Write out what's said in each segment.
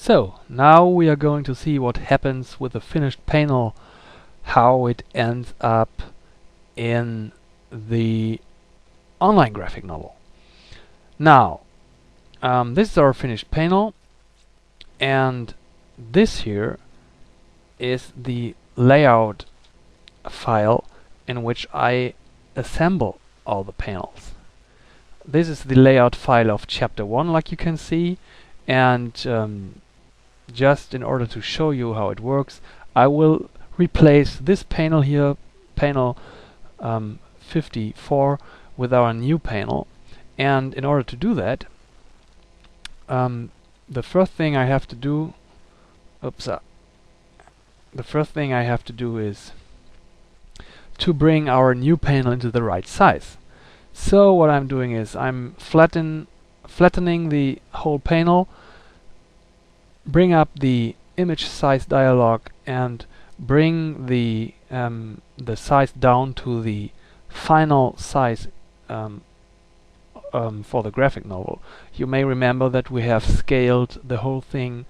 So now we are going to see what happens with the finished panel, how it ends up in the online graphic novel. Now, this is our finished panel, and this here is the layout file in which I assemble all the panels. This is the layout file of chapter 1, like you can see, and just in order to show you how it works, I will replace this panel here, panel 54, with our new panel. And in order to do that, the first thing I have to do, the first thing I have to do is to bring our new panel into the right size. So what I'm doing is I'm flattening the whole panel, bring up the image size dialog, and bring the size down to the final size for the graphic novel. You may remember that we have scaled the whole thing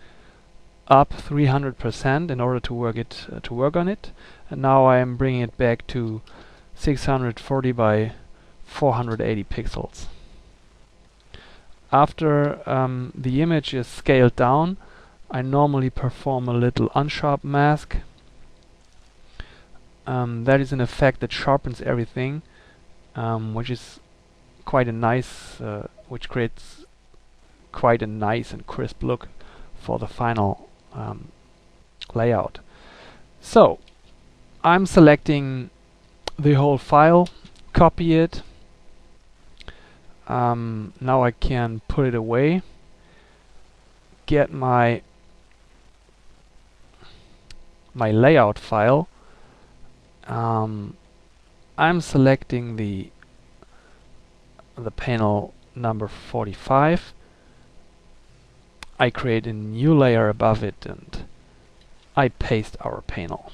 up 300% in order to work on it, and now I am bringing it back to 640 by 480 pixels. After the image is scaled down, I normally perform a little unsharp mask. That is an effect that sharpens everything, which is quite a nice, which creates quite a nice and crisp look for the final layout. So I'm selecting the whole file, copy it. Now I can put it away, get my layout file. I'm selecting the panel number 45. I create a new layer above it and I paste our panel.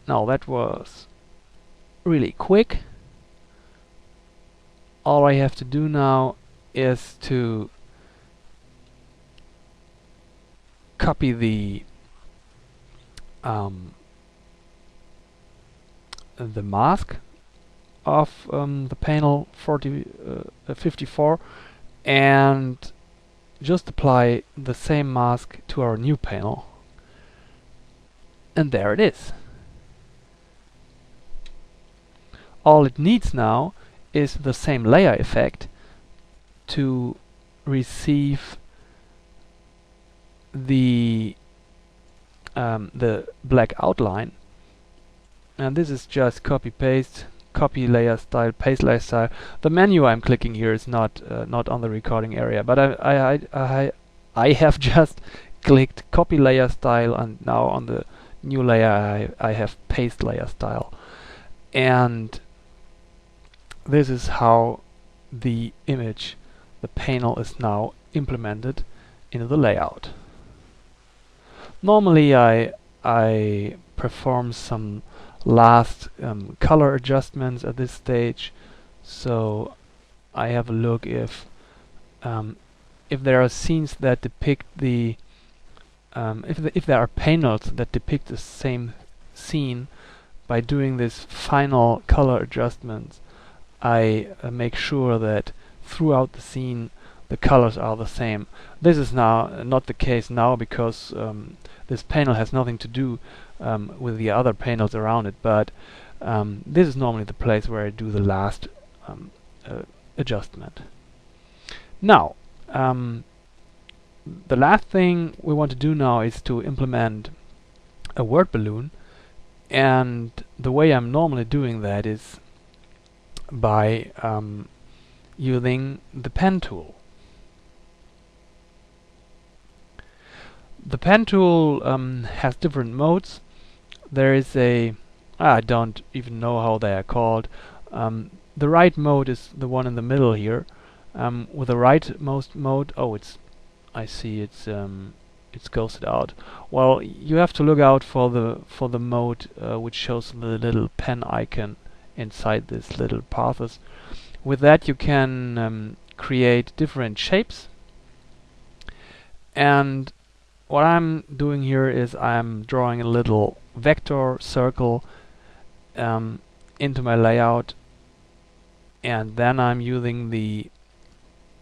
Now that was really quick. All I have to do now is to copy the mask of the panel 54 and just apply the same mask to our new panel, and there it is. All it needs now is the same layer effect to receive the black outline, and this is just copy paste, copy layer style, paste layer style. The menu I'm clicking here is not on the recording area, but I have just clicked copy layer style, and now on the new layer I have paste layer style, and this is how the image, the panel, is now implemented into the layout. Normally I perform some last color adjustments at this stage, so I have a look if there are scenes that depict the if there are panels that depict the same scene. By doing this final color adjustments, I make sure that throughout the scene the colors are the same. This is now not the case now because this panel has nothing to do with the other panels around it, but this is normally the place where I do the last adjustment. Now, the last thing we want to do now is to implement a word balloon, and the way I'm normally doing that is by using the pen tool. The pen tool has different modes. There is I don't even know how they are called. The right mode is the one in the middle here. With the rightmost mode, I see it's ghosted out. Well, you have to look out for the mode which shows the little pen icon inside this little paths. With that you can create different shapes, And what I'm doing here is I'm drawing a little vector circle into my layout, and then I'm using the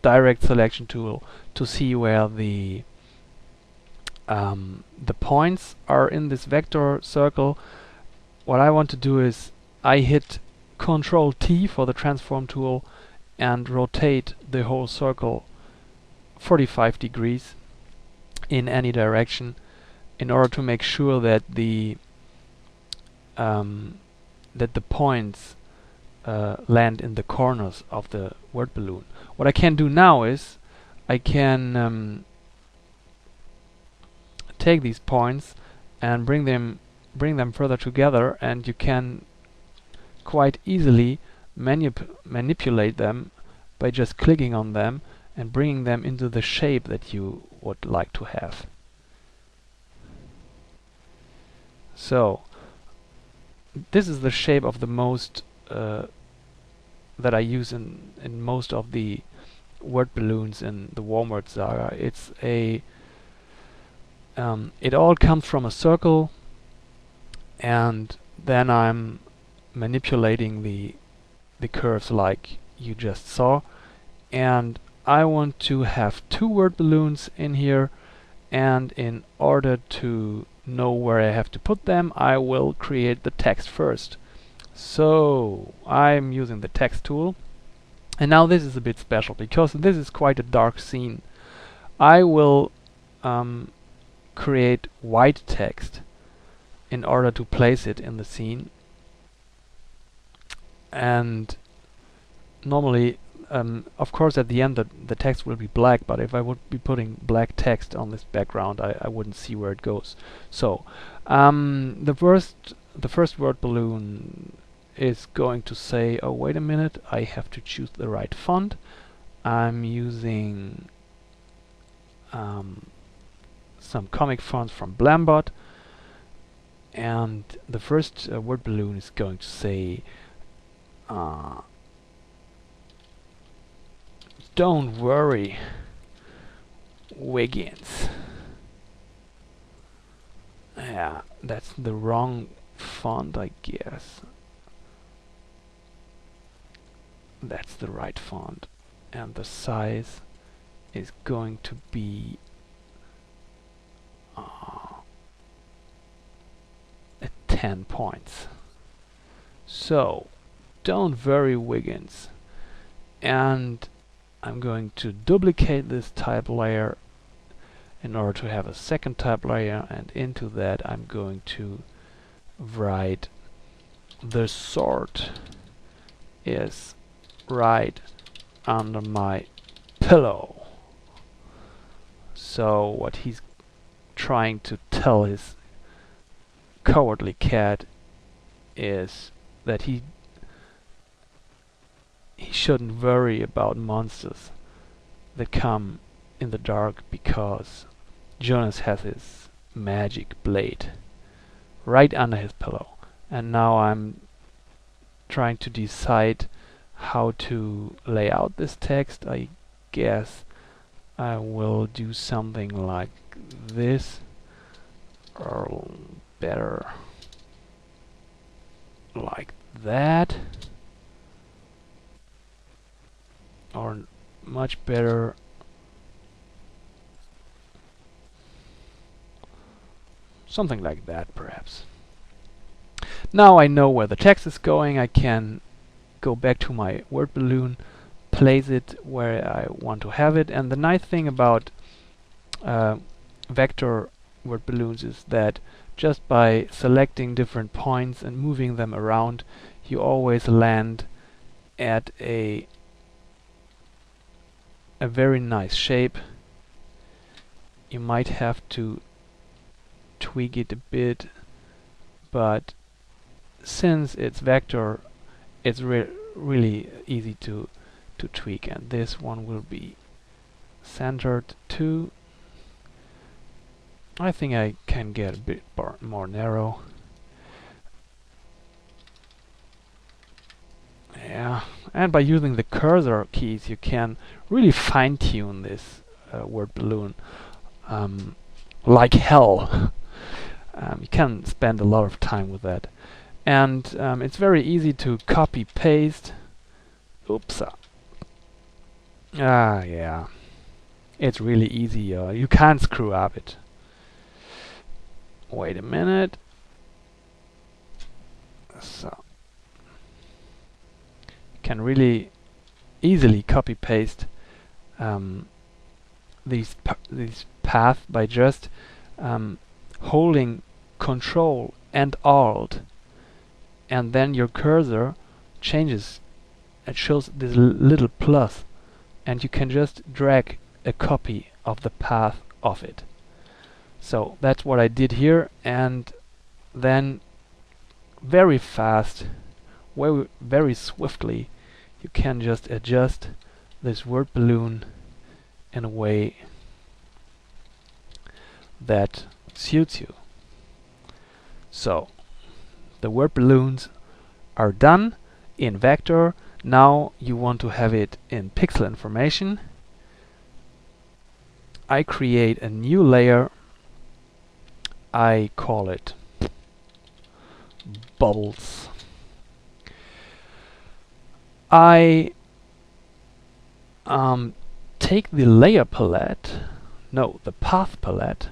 direct selection tool to see where the points are in this vector circle. What I want to do is I hit Control T for the transform tool and rotate the whole circle 45 degrees in any direction in order to make sure that the points land in the corners of the word balloon. What I can do now is I can take these points and bring them further together, and you can quite easily manipulate them by just clicking on them and bringing them into the shape that you would like to have. So this is the shape of the most that I use in most of the word balloons in the Wormworld Saga. It's a it all comes from a circle, and then I'm manipulating the curves like you just saw, and I want to have 2 word balloons in here, and in order to know where I have to put them, I will create the text first. So I'm using the text tool, and now this is a bit special because this is quite a dark scene. I will create white text in order to place it in the scene, and normally of course at the end the text will be black, but if I would be putting black text on this background, I wouldn't see where it goes. So the first word balloon is going to say, oh wait a minute, I have to choose the right font. I'm using some comic fonts from Blambot, and the first word balloon is going to say don't worry, Wiggins. Yeah, that's the wrong font, I guess. That's the right font, and the size is going to be at 10 points. So don't worry, Wiggins. And I'm going to duplicate this type layer in order to have a second type layer, and into that I'm going to write the sword is right under my pillow. So what he's trying to tell his cowardly cat is that he shouldn't worry about monsters that come in the dark, because Jonas has his magic blade right under his pillow. And now I'm trying to decide how to lay out this text. I guess I will do something like this, or better like that, or much better something like that perhaps. Now I know where the text is going. I can go back to my word balloon, place it where I want to have it. And the nice thing about vector word balloons is that just by selecting different points and moving them around, you always land at a very nice shape. You might have to tweak it a bit, but since it's vector, it's really easy to tweak. And this one will be centered too. I think I can get a bit more narrow. Yeah, and by using the cursor keys you can really fine-tune this word balloon. like hell. You can spend a lot of time with that. And it's very easy to copy paste. Oops. Yeah. It's really easy. You can't screw up it. Wait a minute. So you can really easily copy paste these paths by just holding Control and Alt, and then your cursor changes. It shows this little plus, and you can just drag a copy of the path of it. So that's what I did here, and then very fast, very swiftly, you can just adjust this word balloon in a way that suits you. So the word balloons are done in vector. Now you want to have it in pixel information. I create a new layer. I call it bubbles. I take the layer palette, no, the path palette,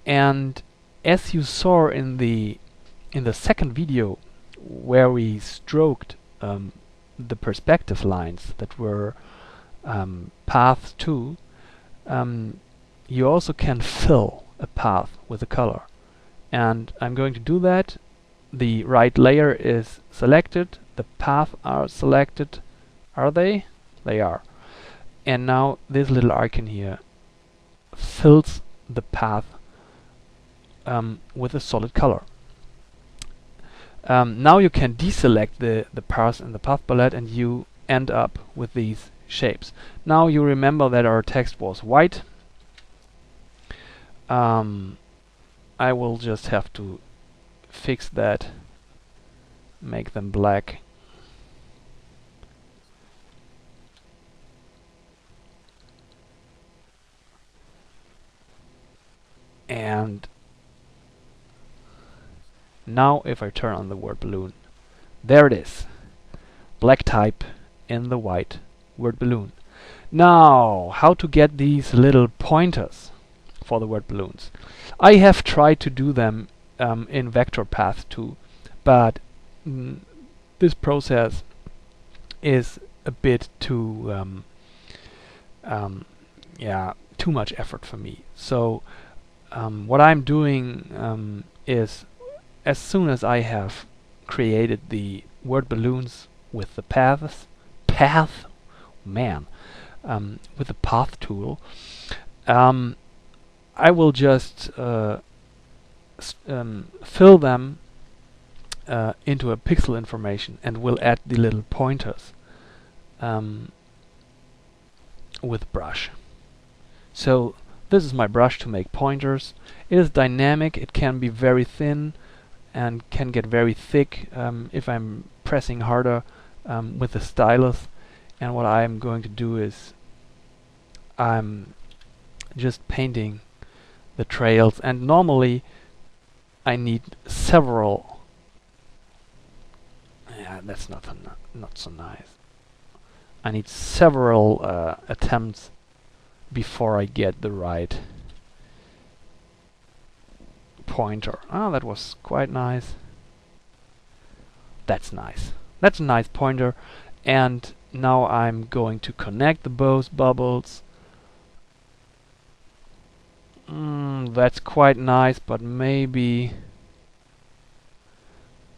and as you saw in the second video where we stroked the perspective lines that were paths too, you also can fill a path with a color, and I'm going to do that. The right layer is selected, the paths are selected. Are they? They are. And now this little icon here fills the path with a solid color. Now you can deselect the paths in the path palette, and you end up with these shapes. Now you remember that our text was white. I will just have to fix that, make them black. And now if I turn on the word balloon, there it is. Black type in the white word balloon. Now, how to get these little pointers for the word balloons? I have tried to do them in vector path too, but this process is a bit too too much effort for me. So what I'm doing is, as soon as I have created the word balloons with the with the path tool, I will just fill them into a pixel information, and will add the little pointers with brush. So this is my brush to make pointers. It is dynamic. It can be very thin and can get very thick if I'm pressing harder with the stylus. And what I'm going to do is I'm just painting the trails, and normally I need several. Yeah, that's not so nice. I need several attempts before I get the right pointer. Ah, that was quite nice. That's nice. That's a nice pointer. And now I'm going to connect the both bubbles. That's quite nice, but maybe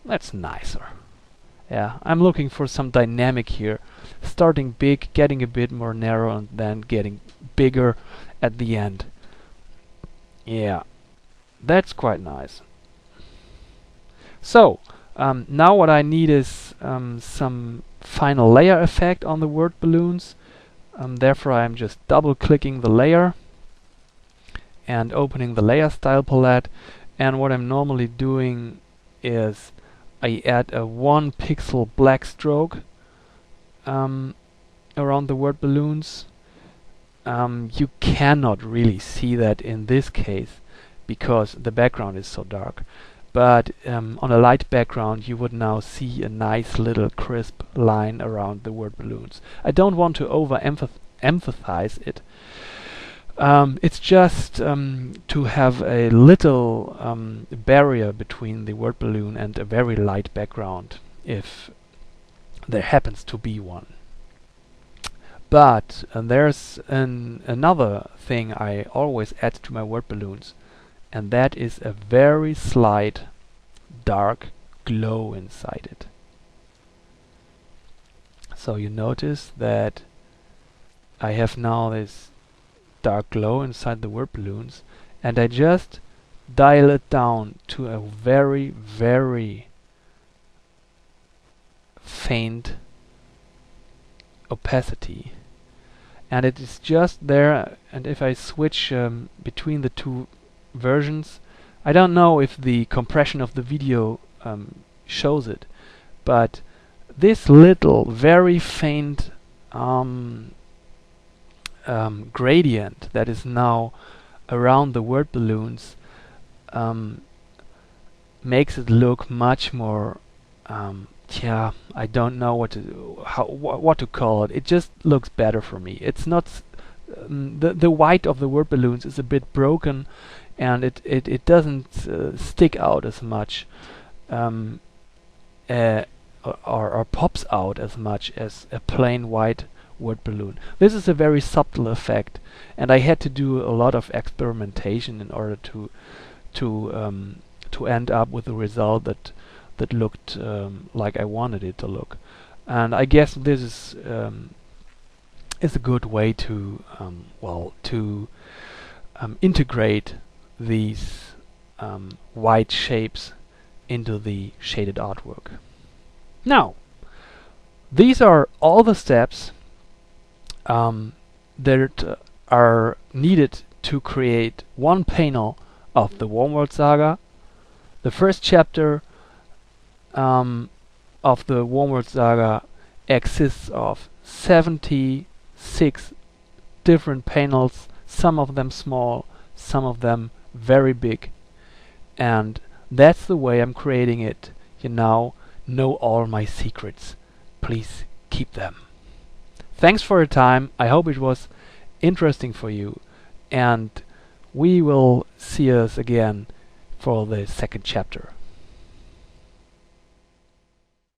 that's nicer. Yeah, I'm looking for some dynamic here. Starting big, getting a bit more narrow, and then getting bigger at the end. Yeah, that's quite nice. So, now what I need is some final layer effect on the word balloons. Therefore I'm just double clicking the layer and opening the layer style palette, and what I'm normally doing is I add a 1 pixel black stroke around the word balloons, you cannot really see that in this case because the background is so dark. But on a light background you would now see a nice little crisp line around the word balloons. I don't want to emphasize it. It's just to have a little barrier between the word balloon and a very light background, if there happens to be one. But there's another thing I always add to my word balloons, and that is a very slight dark glow inside it. So you notice that I have now this dark glow inside the word balloons, and I just dial it down to a very, very faint opacity, and it is just there. And if I switch between the two versions, I don't know if the compression of the video shows it, but this little very faint gradient that is now around the word balloons makes it look much more I don't know what to call it. It just looks better for me. It's not the white of the word balloons is a bit broken, and it doesn't stick out as much or pops out as much as a plain white word balloon. This is a very subtle effect, and I had to do a lot of experimentation in order to end up with a result that looked like I wanted it to look. And I guess this is a good way to integrate these white shapes into the shaded artwork. Now, these are all the steps that are needed to create one panel of the Wormworld Saga. The first chapter of the Wormworld Saga exists of 76 different panels, some of them small, some of them very big, and that's the way I'm creating it. You now know all my secrets. Please keep them. Thanks for your time. I hope it was interesting for you, and we will see us again for the second chapter.